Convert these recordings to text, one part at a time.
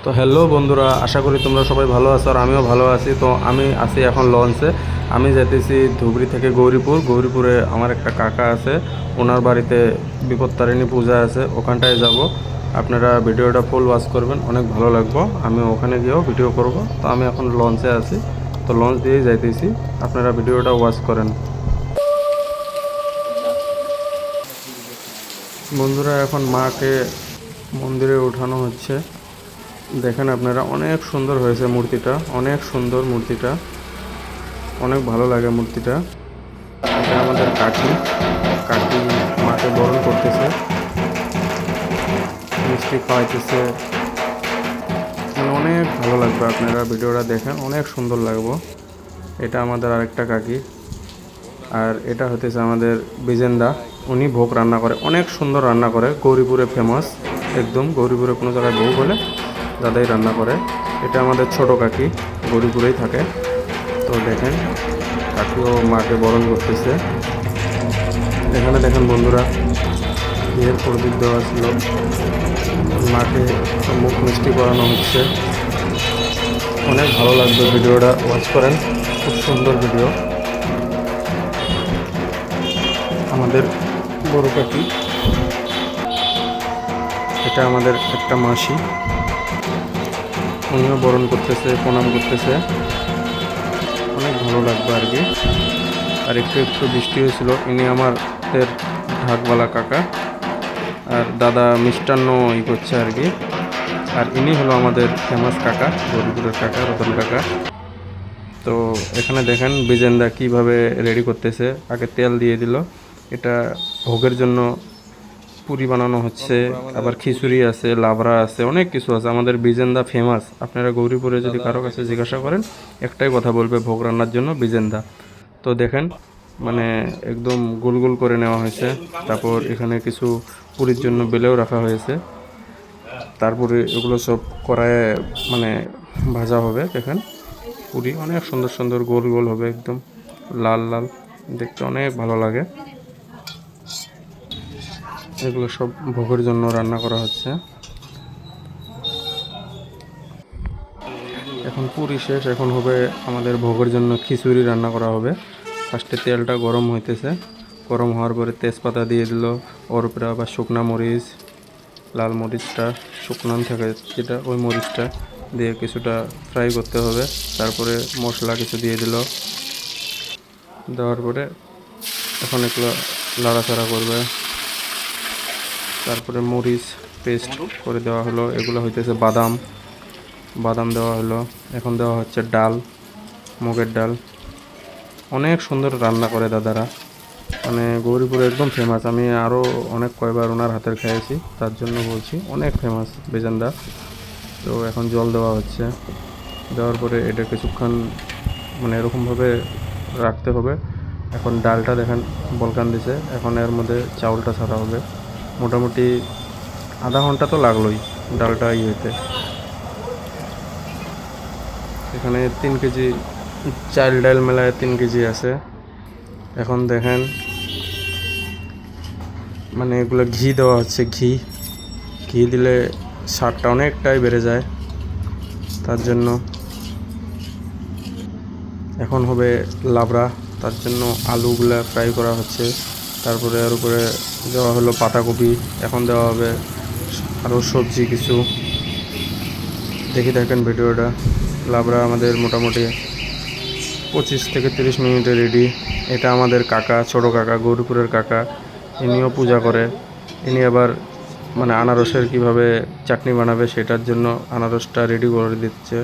তো হ্যালো বন্ধুরা, আশা করি তোমরা সবাই ভালো আছো আর আমিও ভালো আছি। তো আমি আছি এখন লঞ্চে। আমি যাইতেছি ধুবড়ি থেকে গৌরীপুরে আমার একটা কাকা আছে, ওনার বাড়িতে বিপত্তারিণী পূজা আছে, ওখানটায় যাব। আপনারা ভিডিওটা ফুল ওয়াচ করবেন, অনেক ভালো লাগবে। আমি ওখানে গিয়েও ভিডিও করব। তো আমি এখন লঞ্চে আছি, তো লঞ্চ দিয়েই যাইতেছি, আপনারা ভিডিওটা ওয়াচ করেন। বন্ধুরা, এখন মাকে মন্দিরে ওঠানো হচ্ছে। দেখেন আপনারা, অনেক সুন্দর হয়েছে মূর্তিটা, অনেক সুন্দর মূর্তিটা, অনেক ভালো লাগে মূর্তিটা। এটা আমাদের কাকি কাকি মাকে বরণ করতেছে, মিষ্টি খাওয়াইতেছে। মানে অনেক ভালো লাগবে, আপনারা ভিডিওটা দেখেন, অনেক সুন্দর লাগবে। এটা আমাদের আরেকটা কাকি। আর এটা হতেছে আমাদের বিজেন্দা, উনি ভোগ রান্না করে, অনেক সুন্দর রান্না করে, গৌরীপুরে ফেমাস একদম। গৌরীপুরে কোনো জায়গায় ভোগ হলে দাদাই রান্না করে। এটা আমাদের ছোট কাকি, গৌরীপুরেই থাকে। তো দেখেন, কাকিও মাকে বরণ করতেছে। এখানে দেখেন বন্ধুরা, বিয়ের প্রদীপ দেওয়া ছিল, মাকে মুখ মিষ্টি করানো হচ্ছে। অনেক ভালো লাগবে, ভিডিওটা ওয়াচ করেন, খুব সুন্দর ভিডিও। আমাদের বড় কাকি, এটা আমাদের একটা মাসি, উনিও বরণ করতেছে, প্রণাম করতেছে। অনেক ভালো লাগবে আর কি। আর একটু একটু বৃষ্টি হয়েছিল। ইনি আমাদের ঢাকওয়ালা কাকা, আর দাদা মিষ্টান্ন করছে আর কি। আর ইনি হলো আমাদের ফেমাস কাকা, গৌরীপুরের কাকা, রতন কাকা। তো এখানে দেখেন বিজেন্দা কিভাবে রেডি করতেছে। আগে তেল দিয়ে দিল, এটা ভোগের জন্য পুরি বানানো হচ্ছে। আবার খিচুড়ি আছে, লাবড়া আছে, অনেক কিছু আছে। আমাদের বিজেন্দা ফেমাস। আপনারা গৌরীপুরে যদি কারো কাছে জিজ্ঞাসা করেন, একটাই কথা বলবে, ভোগ রান্নার জন্য বিজেন্দা। তো দেখেন, মানে একদম গোল গোল করে নেওয়া হয়েছে। তারপর এখানে কিছু পুরির জন্য বেলেও রাখা হয়েছে। তারপরে এগুলো সব কড়াইয়ে মানে ভাজা হবে। দেখেন, পুরি অনেক সুন্দর সুন্দর গোল গোল হবে, একদম লাল লাল, দেখতে অনেক ভালো লাগে। এগুলো সব ভোগের জন্য রান্না করা হচ্ছে। এখন পুরি শেষ, এখন হবে আমাদের ভোগের জন্য খিচুড়ি রান্না করা হবে। ফার্স্টে তেলটা গরম হইতেছে, গরম হওয়ার পরে তেজপাতা দিয়ে দিল, ওর উপরে আবার শুকনা মরিচ, লাল মরিচটা শুকনান থাকে যেটা, ওই মরিচটা দিয়ে কিছুটা ফ্রাই করতে হবে। তারপরে মশলা কিছু দিয়ে দিল, দেওয়ার পরে এখন এগুলো লাড়াচাড়া করবে। তারপরে মরিচ পেস্ট করে দেওয়া হলো। এগুলো হইতেছে বাদাম, বাদাম দেওয়া হলো। এখন দেওয়া হচ্ছে ডাল, মুগের ডাল। অনেক সুন্দর রান্না করে দাদারা, মানে গৌরীপুরে একদম ফেমাস। আমি আরও অনেক কয়বার ওনার হাতের খেয়েছি, তার জন্য বলছি অনেক ফেমাস বেজান্দা। তো এখন জল দেওয়া হচ্ছে, দেওয়ার পরে এটা কিছুক্ষণ মানে এরকমভাবে রাখতে হবে। এখন ডালটা দেখেন বলকান দিছে, এখন এর মধ্যে চাউলটা ছাড়া হবে। মোটামুটি আধা ঘন্টা তো লাগলোই ডালটা হইতে। এখানে 3 কেজি চাল ডাল মেলায় 3 কেজি আছে। এখন দেখেন, মানে এগুলো ঘি দেওয়া হচ্ছে, ঘি ঘি দিলে স্বাদটা অনেকটাই বেড়ে যায়, তার জন্য। এখন হবে লাবড়া, তার জন্য আলুগুলা ফ্রাই করা হচ্ছে। তারপরে এর উপরে দেওয়া হলো পাতাকপি। এখন দেওয়া হবে আরও সবজি কিছু। দেখি দেখেন ভিডিওটা। লাবড়া আমাদের মোটামুটি 25 থেকে 30 মিনিটে রেডি। এটা আমাদের কাকা, ছোট কাকা, গৌরীপুরের কাকা, ইনিও পূজা করে। ইনি আবার মানে আনারসের কিভাবে চাটনি বানাবে সেটার জন্য আনারসটা রেডি করে দিচ্ছে।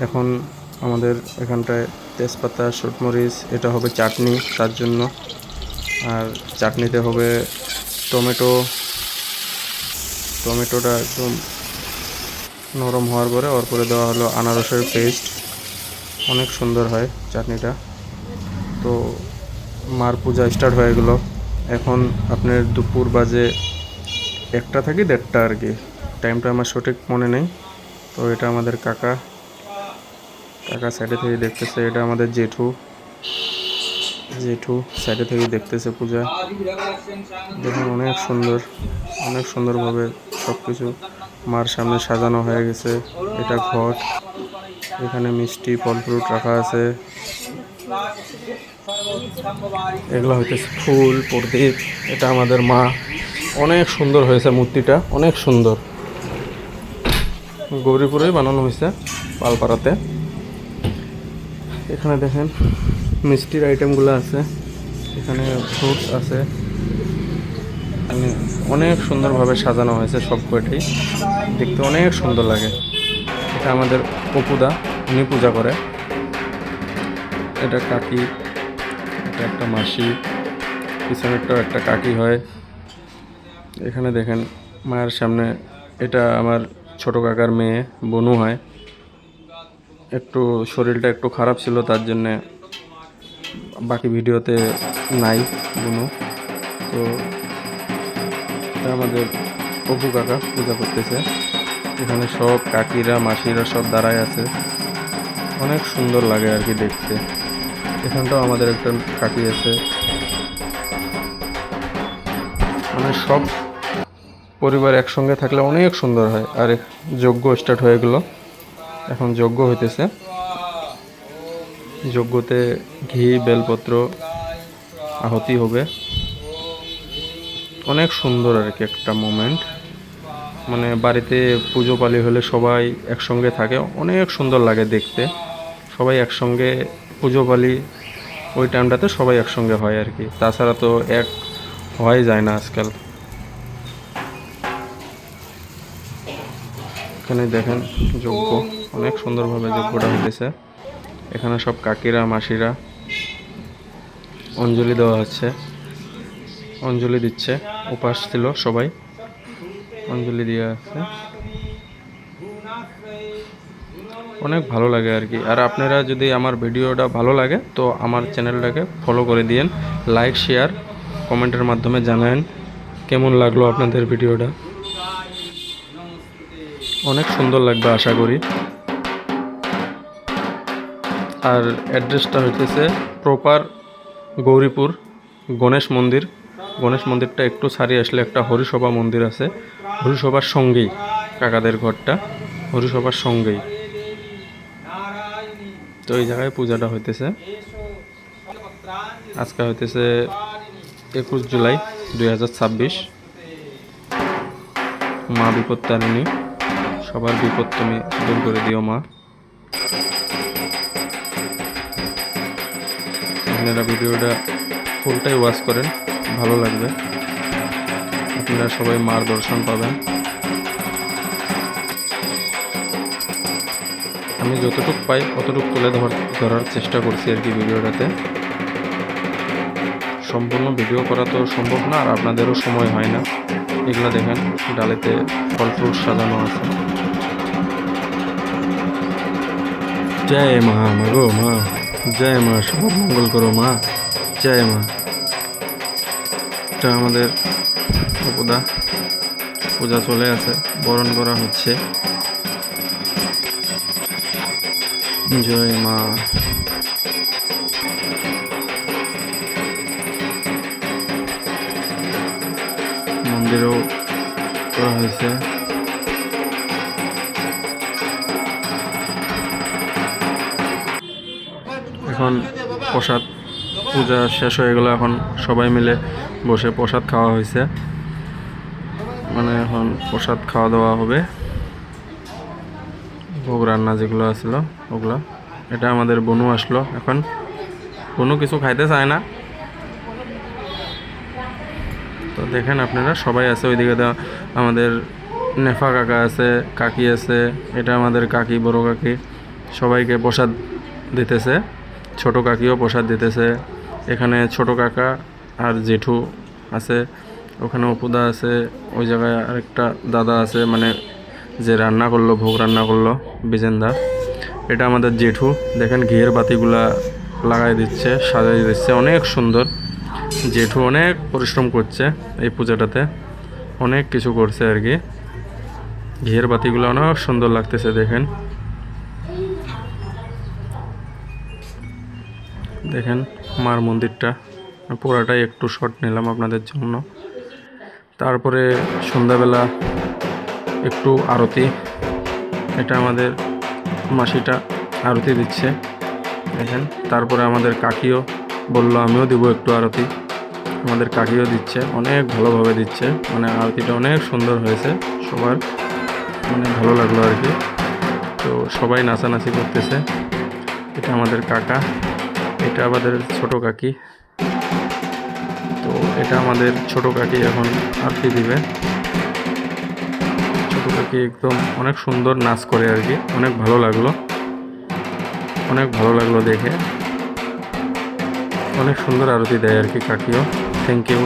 এখন আমাদের এখানটায় তেজপাতা, শুটমরিচ, এটা হবে চাটনি, তার জন্য। আর চাটনিতে হবে টমেটোটা একদম নরম হওয়ার পরে ওর পরে দেওয়া হলো আনারসের পেস্ট। অনেক সুন্দর হয় চাটনিটা। তো মার পূজা স্টার্ট হয়ে গেল। এখন আপনার দুপুর বাজে 1টা থেকে 1:30 আর কি, টাইমটা আমার সঠিক মনে নেই। তো এটা আমাদের কাকা, কাকা সাইডে থেকে দেখতেছে। এটা আমাদের জেঠু সাইডে থেকে দেখতেছে পূজা। দেখুন, অনেক সুন্দর, অনেক সুন্দরভাবে সব কিছু মার সামনে সাজানো হয়ে গেছে। এটা ঘট, এখানে মিষ্টি ফল ফ্রুট রাখা আছে। এগুলো হইতেছে ফুল প্রদীপ। এটা আমাদের মা। অনেক সুন্দর হয়েছে মূর্তিটা, অনেক সুন্দর। গৌরীপুরেই বানানো হয়েছে, পালপাড়াতে। এখানে দেখেন মিষ্টির আইটেমগুলো আছে, এখানে ফ্রুটস আছে। অনেক সুন্দরভাবে সাজানো হয়েছে সব কয়টাই, দেখতে অনেক সুন্দর লাগে। এটা আমাদের অপুদা, উনি পূজা করে। এটা কাকি, এটা একটা মাসি, পিছনেরটাও একটা কাকি হয়। এখানে দেখেন মায়ের সামনে, এটা আমার ছোট কাকার মেয়ে, বনু হয়। একটু শরীরটা একটু খারাপ ছিল, তার জন্যে বাকি ভিডিওতে নাই বনু। তো এটা আমাদের অপু কাকা পূজা করতেছে। এখানে সব কাকিরা মাসিরা সব দাঁড়ায় আছে, অনেক সুন্দর লাগে আর কি দেখতে। এখানটাও আমাদের একটা কাকি আছে। মানে সব পরিবার একসঙ্গে থাকলে অনেক সুন্দর হয়। আর যজ্ঞ স্টার্ট হয়ে গেল, এখন যজ্ঞ হইতেছে। যজ্ঞতে ঘি বেলপত্র আহতি হবে। অনেক সুন্দর আর কি একটা মোমেন্ট। মানে বাড়িতে পুজো পালি হলে সবাই একসঙ্গে থাকে, অনেক সুন্দর লাগে দেখতে। সবাই একসঙ্গে পুজো পালি ওই টাইমটাতে সবাই একসঙ্গে হয় আর কি, তাছাড়া তো এক হওয়াই যায় না আজকাল। এখানে দেখেন যজ্ঞ, অনেক সুন্দরভাবে যজ্ঞটা হইতেছে। এখানে সব কাকিরা মাসিরা অঞ্জলি দেওয়া হচ্ছে, অঞ্জলি দিচ্ছে। উপাস ছিল সবাই, অঞ্জলি দিয়ে আছে। অনেক ভালো লাগে আর কি। আর আপনারা যদি আমার ভিডিওটা ভালো লাগে তো আমার চ্যানেলটাকে ফলো করে দিন, লাইক শেয়ার কমেন্টের মাধ্যমে জানান কেমন লাগলো আপনাদের ভিডিওটা। অনেক সুন্দর লাগবে আশা করি। আর অ্যাড্রেসটা হইতেছে প্রপার গৌরীপুর গণেশ মন্দির। গণেশ মন্দিরটা একটু ছাড়িয়ে আসলে একটা হরিসভা মন্দির আছে, হরিসভার সঙ্গেই কাকাদের ঘরটা, হরিসভার সঙ্গেই। তো এই জায়গায় পূজাটা হইতেছে। আজকে হইতেছে 21 জুলাই 2026। মা বিপদ তারিণী, সবার বিপদ তুমি দূর করে দিও মা। আপনারা ভিডিওটা ফুলটাই ওয়াচ করেন, ভালো লাগবে। আপনারা সবাই মার দর্শন পাবেন। আমি যতটুকু পাই অতটুকু তুলে ধরার চেষ্টা করছি আর কি ভিডিওটাতে। সম্পূর্ণ ভিডিও করা তো সম্ভব না, আর আপনাদেরও সময় হয় না। এগুলো দেখেন ডালেতে ফল ফ্রুট সাজানো আছে। জয় মা, গো মা, জয় মা, সব মঙ্গল করো মা, জয় মা। এটা আমাদের অপুদা, পূজা চলে আছে, বরণ করা হচ্ছে। জয় মা। মন্দিরেও করা হয়েছে। এখন প্রসাদ পূজা শেষ হয়ে গেল, এখন সবাই মিলে বসে প্রসাদ খাওয়া হয়েছে। মানে এখন প্রসাদ খাওয়া দাওয়া হবে, ভোগ রান্না যেগুলো আসলো ওগুলো। এটা আমাদের বনু আসলো, এখন বনু কিছু খাইতে চায় না। তো দেখেন আপনারা সবাই আছে ওইদিকে। আমাদের নেফা কাকা আছে, কাকি আছে। এটা আমাদের কাকি, বড় কাকি, সবাইকে প্রসাদ দিতেছে। ছোট কাকিও প্রসাদ দিতেছে। এখানে ছোট কাকা আর জেঠু আছে, ওখানে অপুদা আছে, ওই জায়গায় আরেকটা দাদা আছে, মানে যে রান্না করলো, ভোগ রান্না করলো, বিজেন্দা। এটা আমাদের জেঠু। দেখেন ঘিয়ের বাতিগুলা লাগাই দিচ্ছে, সাজাই দিচ্ছে, অনেক সুন্দর। জেঠু অনেক পরিশ্রম করছে এই পূজাটাতে, অনেক কিছু করছে আর কি। ঘিয়ের বাতিগুলো অনেক সুন্দর লাগতেছে দেখেন। দেখেন মার মন্দিরটা পুরাটাই একটু শর্ট নিলাম আপনাদের জন্য। তারপরে সন্ধ্যাবেলা একটু আরতি, এটা আমাদের মাসিটা আরতি দিচ্ছে দেখেন। তারপরে আমাদের কাকিও বললো আমিও দিব একটু আরতি, আমাদের কাকিও দিচ্ছে, অনেক ভালোভাবে দিচ্ছে, মানে আরতিটা অনেক সুন্দর হয়েছে, সবার মানে ভালো লাগলো আর কি। তো সবাই নাচানাচি করতেছে। এটা আমাদের কাকা, এটা আমাদের ছোট কাকি। তো এটা আমাদের ছোট কাকি এখন আরতি দিবে। ছোট কাকি একদম অনেক সুন্দর নাচ করে আর কি, অনেক ভালো লাগলো, অনেক ভালো লাগলো দেখে। অনেক সুন্দর আরতি দেয় আর কি কাকিও। Thank you.